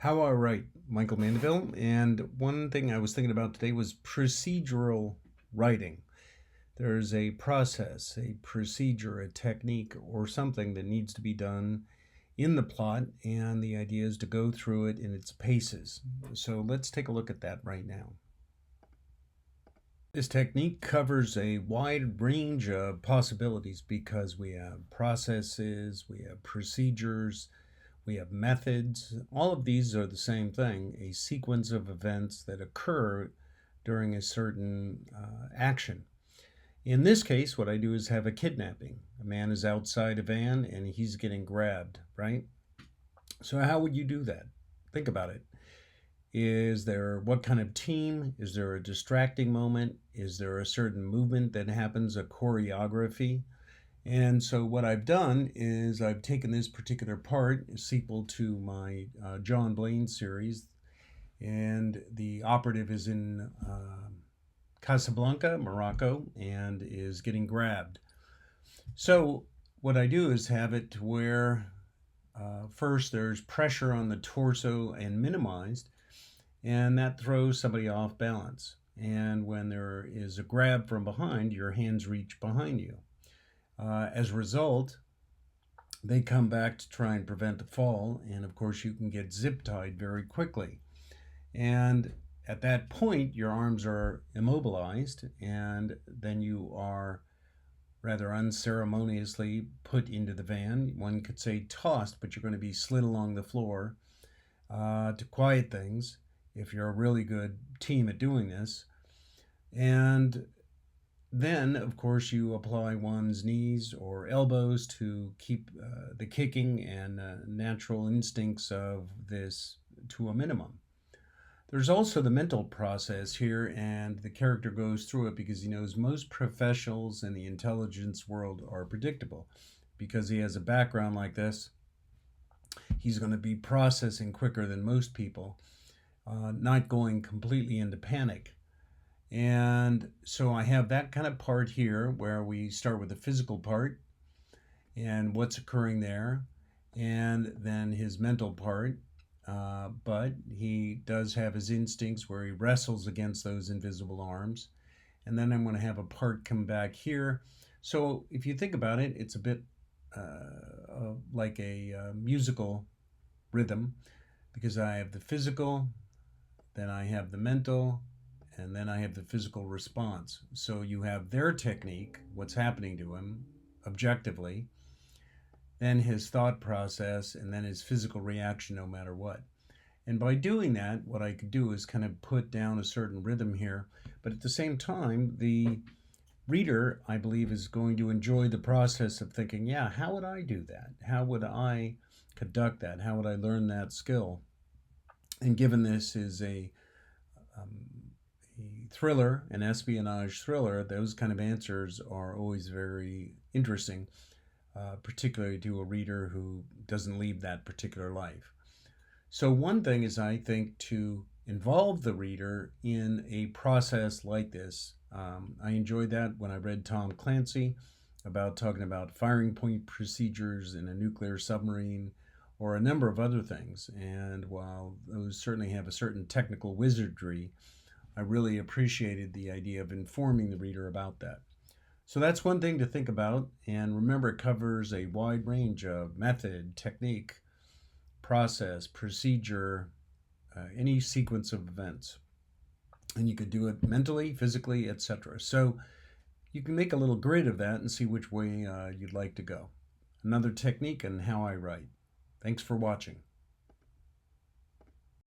How I write, Michael Mandeville. And one thing I was thinking about today was procedural writing. There's a process, a procedure, a technique, or something that needs to be done in the plot, and the idea is to go through it in its paces. So let's take a look at that right now. This technique covers a wide range of possibilities because we have processes, we have procedures, we have methods. All of these are the same thing, a sequence of events that occur during a certain action. In this case, what I do is have a kidnapping. A man is outside a van and he's getting grabbed, right? So how would you do that? Think about it. Is there what kind of team? Is there a distracting moment? Is there a certain movement that happens, a choreography? And so what I've done is I've taken this particular part, a sequel to my John Blaine series, and the operative is in Casablanca, Morocco, and is getting grabbed. So what I do is have it to where first there's pressure on the torso and minimized, and that throws somebody off balance. And when there is a grab from behind, your hands reach behind you. As a result, they come back to try and prevent the fall, and of course, you can get zip tied very quickly. And at that point, your arms are immobilized, and then you are rather unceremoniously put into the van. One could say tossed, but you're going to be slid along the floor to quiet things if you're a really good team at doing this. And then, of course, you apply one's knees or elbows to keep the kicking and natural instincts of this to a minimum. There's also the mental process here, and the character goes through it because he knows most professionals in the intelligence world are predictable. Because he has a background like this, he's going to be processing quicker than most people, not going completely into panic. And so I have that kind of part here where we start with the physical part and what's occurring there, and then his mental part. But he does have his instincts where he wrestles against those invisible arms. And then I'm going to have a part come back here. So if you think about it, it's a bit like a musical rhythm because I have the physical, then I have the mental, and then I have the physical response. So you have their technique, what's happening to him objectively, then his thought process, and then his physical reaction no matter what. And by doing that, what I could do is kind of put down a certain rhythm here. But at the same time, the reader, I believe, is going to enjoy the process of thinking, yeah, how would I do that? How would I conduct that? How would I learn that skill? And given this is a thriller, an espionage thriller, those kind of answers are always very interesting, particularly to a reader who doesn't lead that particular life. So one thing is, I think, to involve the reader in a process like this. I enjoyed that when I read Tom Clancy about talking about firing point procedures in a nuclear submarine or a number of other things. And while those certainly have a certain technical wizardry, I really appreciated the idea of informing the reader about that. So that's one thing to think about. And remember, it covers a wide range of method, technique, process, procedure, any sequence of events. And you could do it mentally, physically, etc. So you can make a little grid of that and see which way you'd like to go. Another technique on how I write. Thanks for watching.